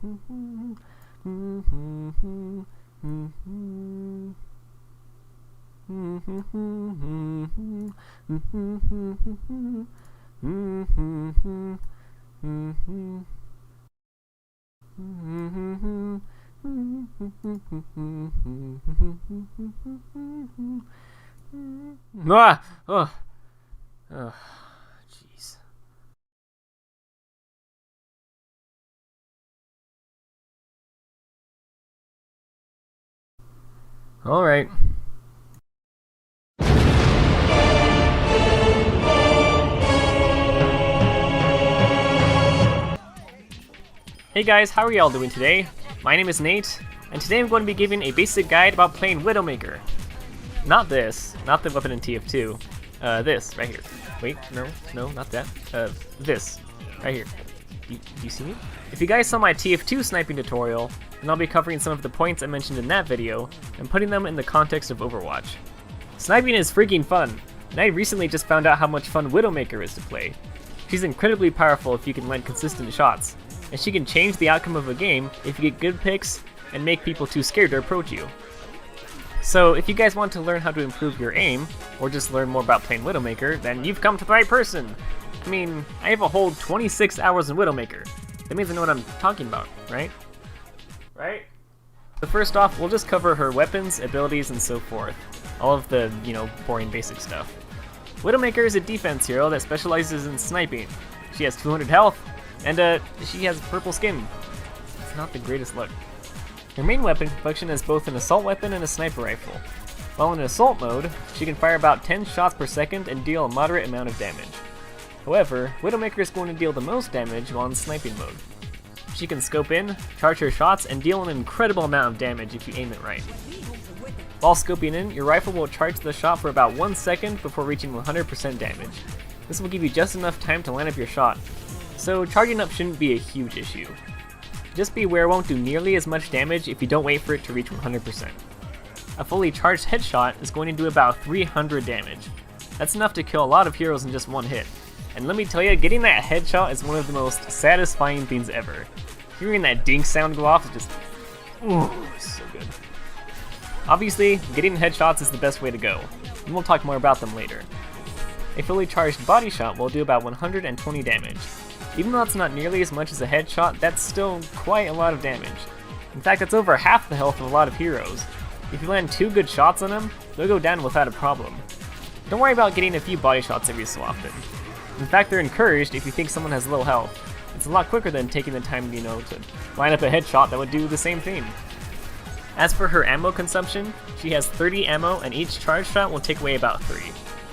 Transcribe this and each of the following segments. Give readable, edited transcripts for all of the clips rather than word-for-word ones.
Ah! Oh. Oh. Jeez. All right. Hey guys, how are y'all doing today? My name is Nate, and today I'm going to be giving a basic guide about playing Widowmaker. Not this, not the weapon in TF2. This, right here. Wait, no, not that. This, right here. Do you see me? If you guys saw my TF2 sniping tutorial, then I'll be covering some of the points I mentioned in that video, and putting them in the context of Overwatch. Sniping is freaking fun, and I recently just found out how much fun Widowmaker is to play. She's incredibly powerful if you can land consistent shots, and she can change the outcome of a game if you get good picks and make people too scared to approach you. So if you guys want to learn how to improve your aim, or just learn more about playing Widowmaker, then you've come to the right person! I mean, I have a whole 26 hours in Widowmaker. That means I know what I'm talking about, right? Right? So first off, we'll just cover her weapons, abilities, and so forth. All of the, boring basic stuff. Widowmaker is a defense hero that specializes in sniping. She has 200 health, and she has purple skin. It's not the greatest look. Her main weapon can function as both an assault weapon and a sniper rifle. While in assault mode, she can fire about 10 shots per second and deal a moderate amount of damage. However, Widowmaker is going to deal the most damage while in sniping mode. She can scope in, charge her shots, and deal an incredible amount of damage if you aim it right. While scoping in, your rifle will charge the shot for about 1 second before reaching 100% damage. This will give you just enough time to line up your shot, so charging up shouldn't be a huge issue. Just be aware it won't do nearly as much damage if you don't wait for it to reach 100%. A fully charged headshot is going to do about 300 damage. That's enough to kill a lot of heroes in just one hit. And let me tell you, getting that headshot is one of the most satisfying things ever. Hearing that dink sound go off is just, ooh, so good. Obviously, getting headshots is the best way to go, and we'll talk more about them later. A fully charged body shot will do about 120 damage. Even though that's not nearly as much as a headshot, that's still quite a lot of damage. In fact, that's over half the health of a lot of heroes. If you land 2 good shots on them, they'll go down without a problem. Don't worry about getting a few body shots every so often. In fact, they're encouraged if you think someone has low health. It's a lot quicker than taking the time, to line up a headshot that would do the same thing. As for her ammo consumption, she has 30 ammo and each charge shot will take away about 3.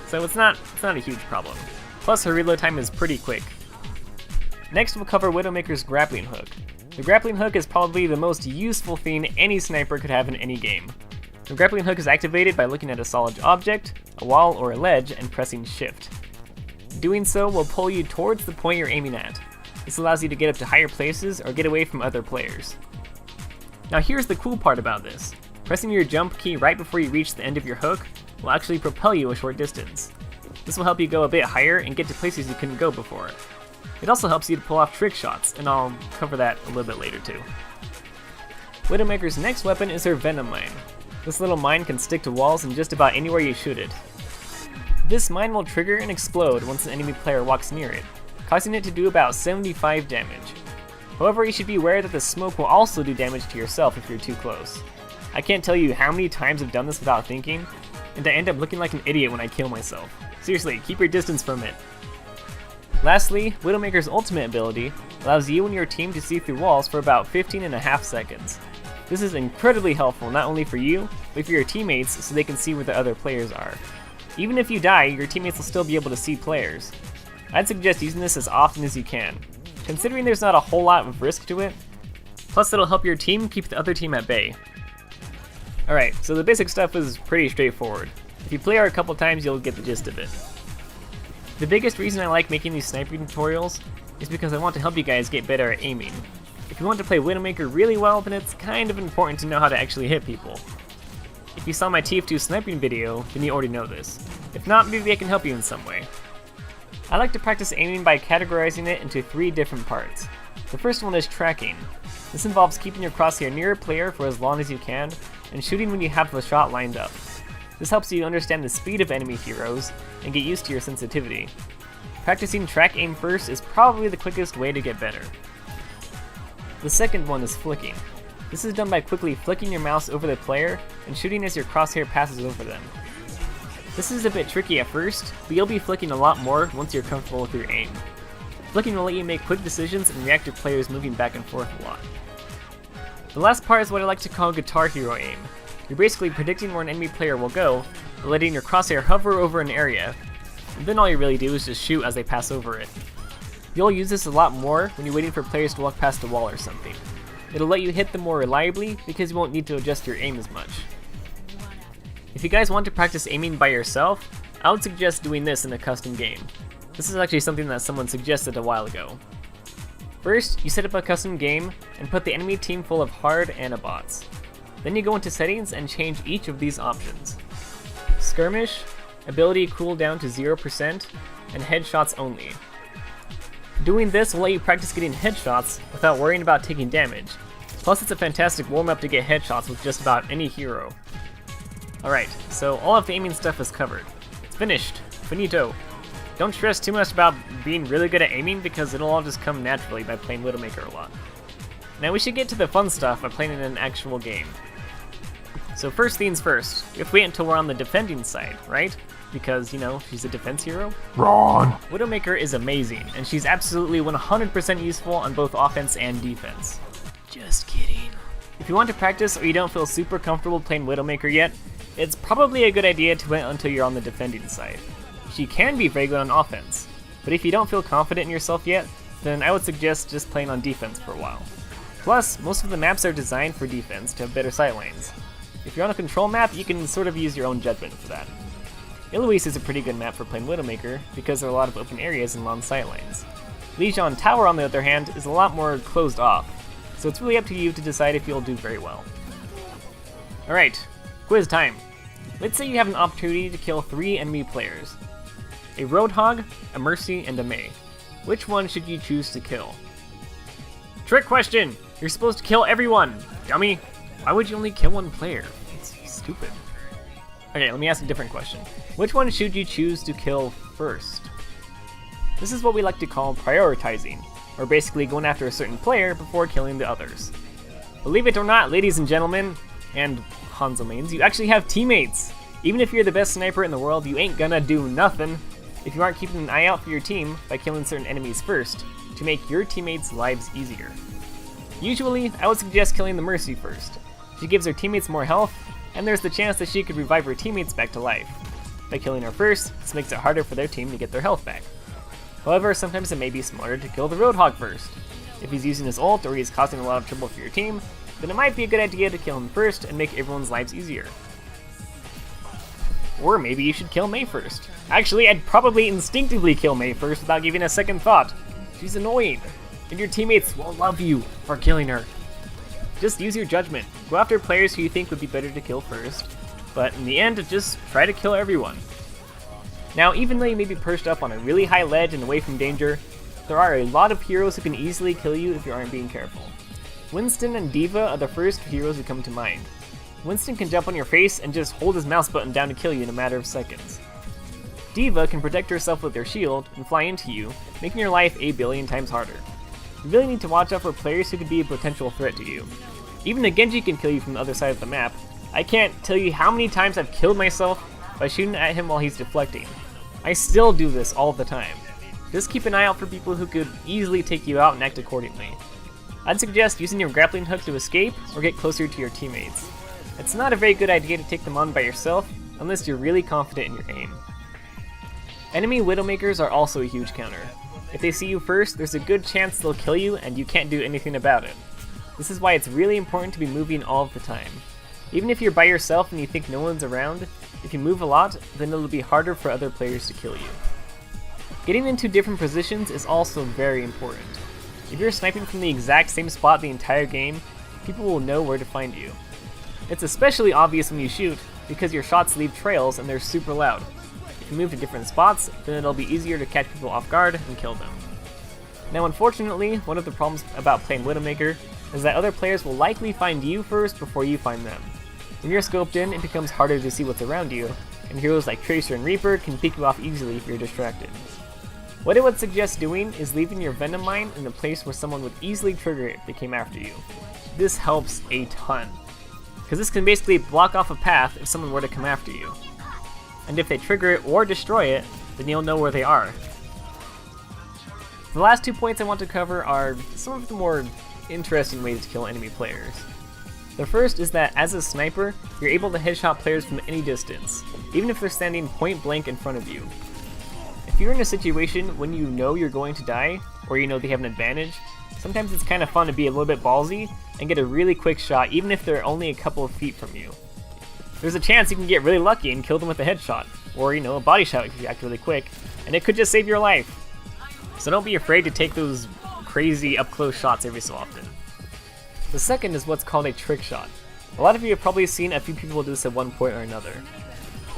So it's not a huge problem. Plus her reload time is pretty quick. Next we'll cover Widowmaker's grappling hook. The grappling hook is probably the most useful thing any sniper could have in any game. The grappling hook is activated by looking at a solid object, a wall or a ledge, and pressing shift. Doing so will pull you towards the point you're aiming at. This allows you to get up to higher places or get away from other players. Now here's the cool part about this. Pressing your jump key right before you reach the end of your hook will actually propel you a short distance. This will help you go a bit higher and get to places you couldn't go before. It also helps you to pull off trick shots, and I'll cover that a little bit later too. Widowmaker's next weapon is her Venom Mine. This little mine can stick to walls and just about anywhere you shoot it. This mine will trigger and explode once an enemy player walks near it, causing it to do about 75 damage. However, you should be aware that the smoke will also do damage to yourself if you're too close. I can't tell you how many times I've done this without thinking, and I end up looking like an idiot when I kill myself. Seriously, keep your distance from it. Lastly, Widowmaker's ultimate ability allows you and your team to see through walls for about 15.5 seconds. This is incredibly helpful not only for you, but for your teammates so they can see where the other players are. Even if you die, your teammates will still be able to see players. I'd suggest using this as often as you can, considering there's not a whole lot of risk to it, plus it'll help your team keep the other team at bay. Alright, so the basic stuff is pretty straightforward. If you play her a couple times, you'll get the gist of it. The biggest reason I like making these sniping tutorials is because I want to help you guys get better at aiming. If you want to play Widowmaker really well, then it's kind of important to know how to actually hit people. If you saw my TF2 sniping video, then you already know this. If not, maybe I can help you in some way. I like to practice aiming by categorizing it into 3 different parts. The first one is tracking. This involves keeping your crosshair near a player for as long as you can, and shooting when you have the shot lined up. This helps you understand the speed of enemy heroes, and get used to your sensitivity. Practicing track aim first is probably the quickest way to get better. The second one is flicking. This is done by quickly flicking your mouse over the player, and shooting as your crosshair passes over them. This is a bit tricky at first, but you'll be flicking a lot more once you're comfortable with your aim. Flicking will let you make quick decisions and react to players moving back and forth a lot. The last part is what I like to call Guitar Hero aim. You're basically predicting where an enemy player will go, by letting your crosshair hover over an area, and then all you really do is just shoot as they pass over it. You'll use this a lot more when you're waiting for players to walk past a wall or something. It'll let you hit them more reliably because you won't need to adjust your aim as much. If you guys want to practice aiming by yourself, I would suggest doing this in a custom game. This is actually something that someone suggested a while ago. First, you set up a custom game and put the enemy team full of hard Anabots. Then you go into settings and change each of these options. Skirmish, ability cooldown to 0%, and headshots only. Doing this will let you practice getting headshots without worrying about taking damage. Plus it's a fantastic warm-up to get headshots with just about any hero. Alright, so all of the aiming stuff is covered. It's finished. Finito. Don't stress too much about being really good at aiming because it'll all just come naturally by playing Widowmaker a lot. Now we should get to the fun stuff by playing in an actual game. So first things first, we have to wait until we're on the defending side, right? Because, you know, she's a defense hero. Wrong! Widowmaker is amazing, and she's absolutely 100% useful on both offense and defense. Just kidding. If you want to practice or you don't feel super comfortable playing Widowmaker yet, it's probably a good idea to wait until you're on the defending side. She can be very good on offense, but if you don't feel confident in yourself yet, then I would suggest just playing on defense for a while. Plus, most of the maps are designed for defense to have better sightlines. If you're on a control map, you can sort of use your own judgment for that. Eloise is a pretty good map for playing Widowmaker because there are a lot of open areas and long sightlines. Lijiang Tower, on the other hand, is a lot more closed off, so it's really up to you to decide if you'll do very well. Alright, quiz time. Let's say you have an opportunity to kill 3 enemy players. A Roadhog, a Mercy, and a Mei. Which one should you choose to kill? Trick question! You're supposed to kill everyone, dummy! Why would you only kill one player? It's stupid. Okay, let me ask a different question. Which one should you choose to kill first? This is what we like to call prioritizing, or basically going after a certain player before killing the others. Believe it or not, ladies and gentlemen, and Hanzo mains, you actually have teammates! Even if you're the best sniper in the world, you ain't gonna do nothing if you aren't keeping an eye out for your team by killing certain enemies first, to make your teammates' lives easier. Usually, I would suggest killing the Mercy first. She gives her teammates more health, and there's the chance that she could revive her teammates back to life. By killing her first, this makes it harder for their team to get their health back. However, sometimes it may be smarter to kill the Roadhog first. If he's using his ult or he's causing a lot of trouble for your team, then it might be a good idea to kill him first and make everyone's lives easier. Or maybe you should kill Mei first. Actually, I'd probably instinctively kill Mei first without giving a second thought. She's annoying, and your teammates will love you for killing her. Just use your judgment. Go after players who you think would be better to kill first, but in the end, just try to kill everyone. Now, even though you may be perched up on a really high ledge and away from danger, there are a lot of heroes who can easily kill you if you aren't being careful. Winston and D.Va are the first heroes who come to mind. Winston can jump on your face and just hold his mouse button down to kill you in a matter of seconds. D.Va can protect herself with her shield and fly into you, making your life a billion times harder. You really need to watch out for players who could be a potential threat to you. Even a Genji can kill you from the other side of the map. I can't tell you how many times I've killed myself by shooting at him while he's deflecting. I still do this all the time. Just keep an eye out for people who could easily take you out and act accordingly. I'd suggest using your grappling hook to escape or get closer to your teammates. It's not a very good idea to take them on by yourself unless you're really confident in your aim. Enemy Widowmakers are also a huge counter. If they see you first, there's a good chance they'll kill you and you can't do anything about it. This is why it's really important to be moving all of the time. Even if you're by yourself and you think no one's around, if you move a lot, then it'll be harder for other players to kill you. Getting into different positions is also very important. If you're sniping from the exact same spot the entire game, people will know where to find you. It's especially obvious when you shoot, because your shots leave trails and they're super loud. If you move to different spots, then it'll be easier to catch people off guard and kill them. Now unfortunately, one of the problems about playing Widowmaker is that other players will likely find you first before you find them. When you're scoped in, it becomes harder to see what's around you, and heroes like Tracer and Reaper can pick you off easily if you're distracted. What I would suggest doing is leaving your Venom Mine in a place where someone would easily trigger it if they came after you. This helps a ton, because this can basically block off a path if someone were to come after you. And if they trigger it or destroy it, then you'll know where they are. The last 2 points I want to cover are some of the more interesting ways to kill enemy players. The first is that as a sniper, you're able to headshot players from any distance, even if they're standing point blank in front of you. If you're in a situation when you know you're going to die, or you know they have an advantage, sometimes it's kind of fun to be a little bit ballsy and get a really quick shot even if they're only a couple of feet from you. There's a chance you can get really lucky and kill them with a headshot, or a body shot if you act really quick, and it could just save your life. So don't be afraid to take those crazy up-close shots every so often. The second is what's called a trick shot. A lot of you have probably seen a few people do this at one point or another.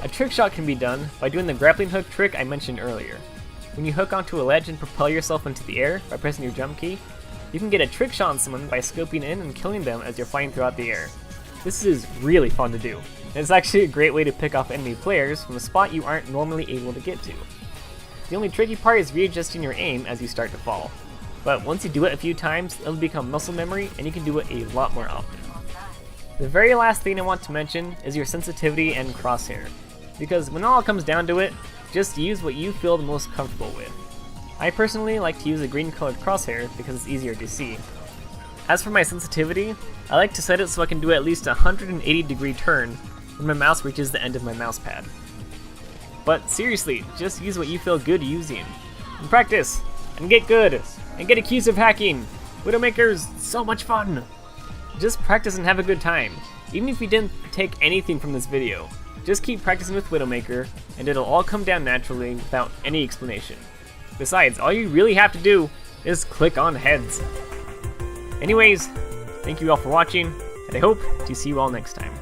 A trick shot can be done by doing the grappling hook trick I mentioned earlier. When you hook onto a ledge and propel yourself into the air by pressing your jump key, you can get a trick shot on someone by scoping in and killing them as you're flying throughout the air. This is really fun to do, and it's actually a great way to pick off enemy players from a spot you aren't normally able to get to. The only tricky part is readjusting your aim as you start to fall, but once you do it a few times, it'll become muscle memory and you can do it a lot more often. The very last thing I want to mention is your sensitivity and crosshair, because when it all comes down to it, just use what you feel the most comfortable with. I personally like to use a green colored crosshair because it's easier to see. As for my sensitivity, I like to set it so I can do at least a 180-degree turn when my mouse reaches the end of my mouse pad. But seriously, just use what you feel good using. And practice, and get good, and get accused of hacking. Widowmaker's so much fun! Just practice and have a good time. Even if you didn't take anything from this video, just keep practicing with Widowmaker, and it'll all come down naturally without any explanation. Besides, all you really have to do is click on heads. Anyways, thank you all for watching, and I hope to see you all next time.